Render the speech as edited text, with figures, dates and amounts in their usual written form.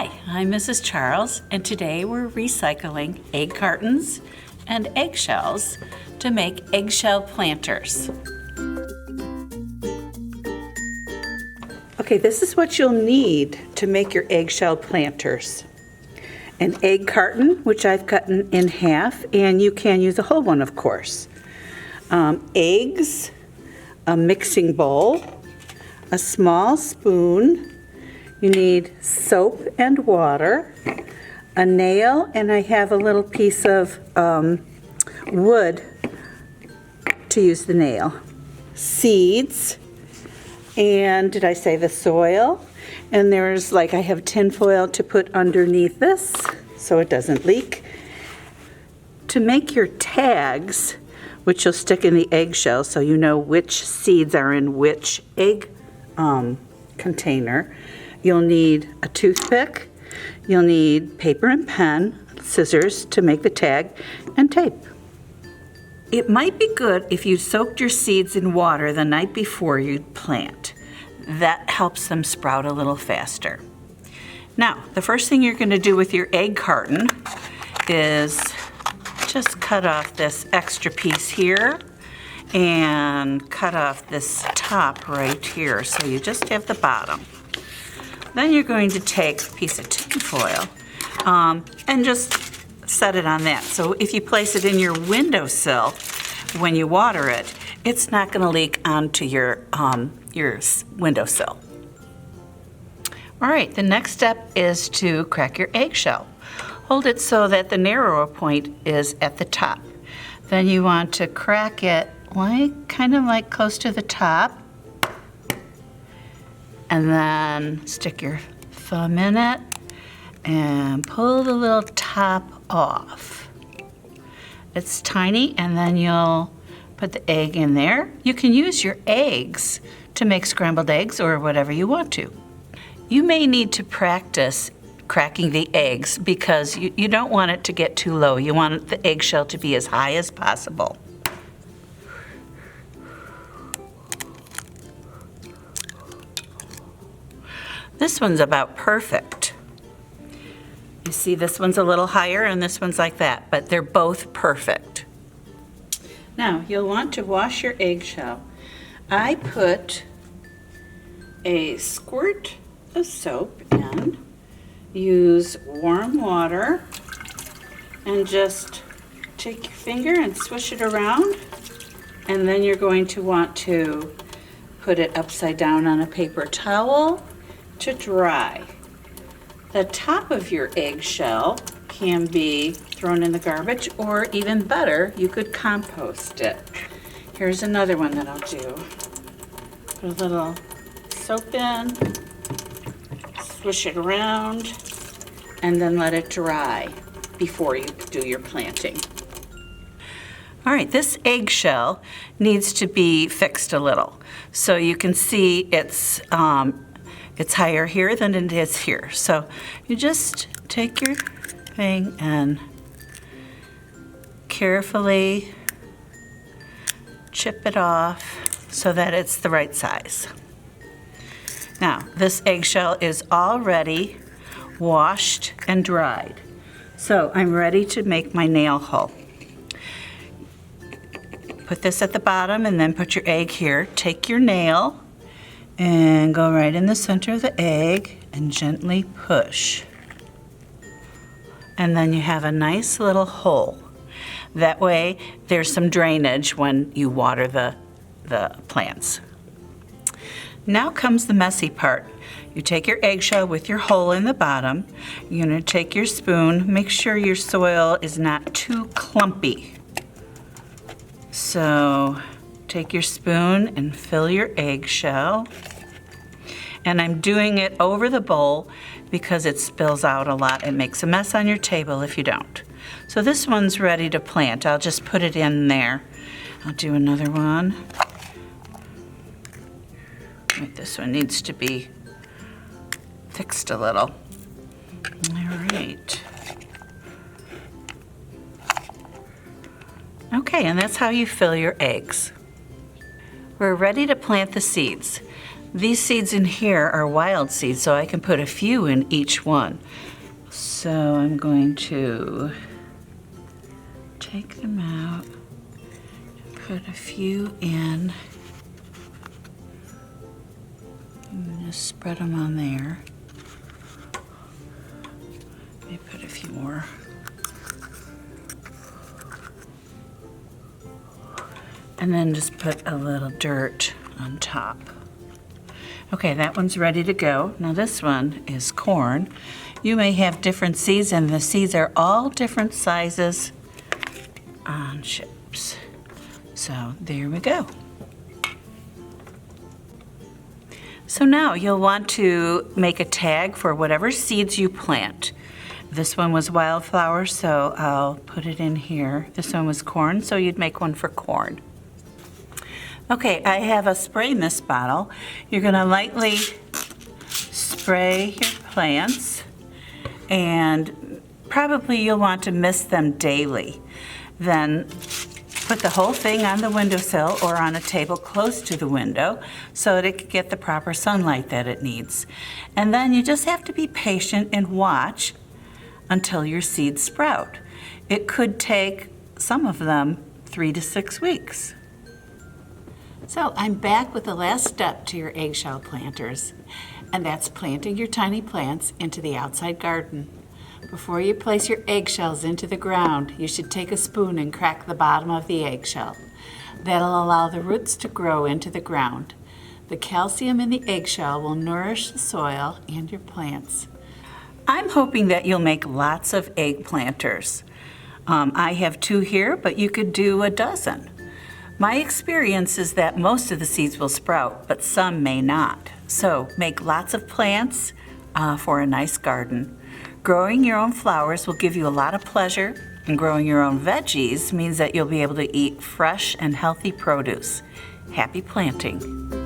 Hi, I'm Mrs. Charles, and today we're recycling egg cartons and eggshells to make eggshell planters. Okay, this is what you'll need to make your eggshell planters. An egg carton, which I've cut in half, and you can use a whole one, of course. Eggs, a mixing bowl, a small spoon. You need soap and water, a nail, and I have a little piece of wood to use the nail. Seeds, and did I say the soil? And there's I have tin foil to put underneath this so it doesn't leak. To make your tags, which you'll stick in the eggshell so you know which seeds are in which egg container, you'll need a toothpick, you'll need paper and pen, scissors to make the tag, and tape. It might be good if you soaked your seeds in water the night before you plant. That helps them sprout a little faster. Now, the first thing you're going to do with your egg carton is just cut off this extra piece here and cut off this top right here so you just have the bottom. Then you're going to take a piece of tin foil and just set it on that. So if you place it in your windowsill when you water it, it's not going to leak onto your windowsill. All right, the next step is to crack your eggshell. Hold it so that the narrower point is at the top. Then you want to crack it kind of close to the top. And then stick your thumb in it and pull the little top off. It's tiny, and then you'll put the egg in there. You can use your eggs to make scrambled eggs or whatever you want to. You may need to practice cracking the eggs because you don't want it to get too low. You want the eggshell to be as high as possible. This one's about perfect. You see, this one's a little higher and this one's like that, but they're both perfect. Now, you'll want to wash your eggshell. I put a squirt of soap in, use warm water, and just take your finger and swish it around, and then you're going to want to put it upside down on a paper towel to dry. The top of your eggshell can be thrown in the garbage, or even better, you could compost it. Here's another one that I'll do. Put a little soap in, swish it around, and then let it dry before you do your planting. All right, this eggshell needs to be fixed a little. So you can see it's higher here than it is here. So you just take your thing and carefully chip it off so that it's the right size. Now, this eggshell is already washed and dried. So I'm ready to make my nail hole. Put this at the bottom and then put your egg here. Take your nail and go right in the center of the egg and gently push. And then you have a nice little hole. That way there's some drainage when you water the plants. Now comes the messy part. You take your eggshell with your hole in the bottom. You're going to take your spoon. Make sure your soil is not too clumpy. So take your spoon and fill your eggshell. And I'm doing it over the bowl because it spills out a lot and makes a mess on your table if you don't. So this one's ready to plant. I'll just put it in there. I'll do another one. Right, this one needs to be fixed a little. All right. Okay, and that's how you fill your eggs. We're ready to plant the seeds. These seeds in here are wild seeds, so I can put a few in each one. So I'm going to take them out, put a few in, and just spread them on there. Let me put a few more. And then just put a little dirt on top. Okay, that one's ready to go. Now this one is corn. You may have different seeds, and the seeds are all different sizes on ships. So there we go. So now you'll want to make a tag for whatever seeds you plant. This one was wildflower, so I'll put it in here. This one was corn, so you'd make one for corn. Okay, I have a spray mist bottle. You're gonna lightly spray your plants, and probably you'll want to mist them daily. Then put the whole thing on the windowsill or on a table close to the window so that it can get the proper sunlight that it needs. And then you just have to be patient and watch until your seeds sprout. It could take some of them 3 to 6 weeks. So I'm back with the last step to your eggshell planters, and that's planting your tiny plants into the outside garden. Before you place your eggshells into the ground, you should take a spoon and crack the bottom of the eggshell. That'll allow the roots to grow into the ground. The calcium in the eggshell will nourish the soil and your plants. I'm hoping that you'll make lots of egg planters. I have 2 here, but you could do a dozen. My experience is that most of the seeds will sprout, but some may not. So make lots of plants for a nice garden. Growing your own flowers will give you a lot of pleasure, and growing your own veggies means that you'll be able to eat fresh and healthy produce. Happy planting!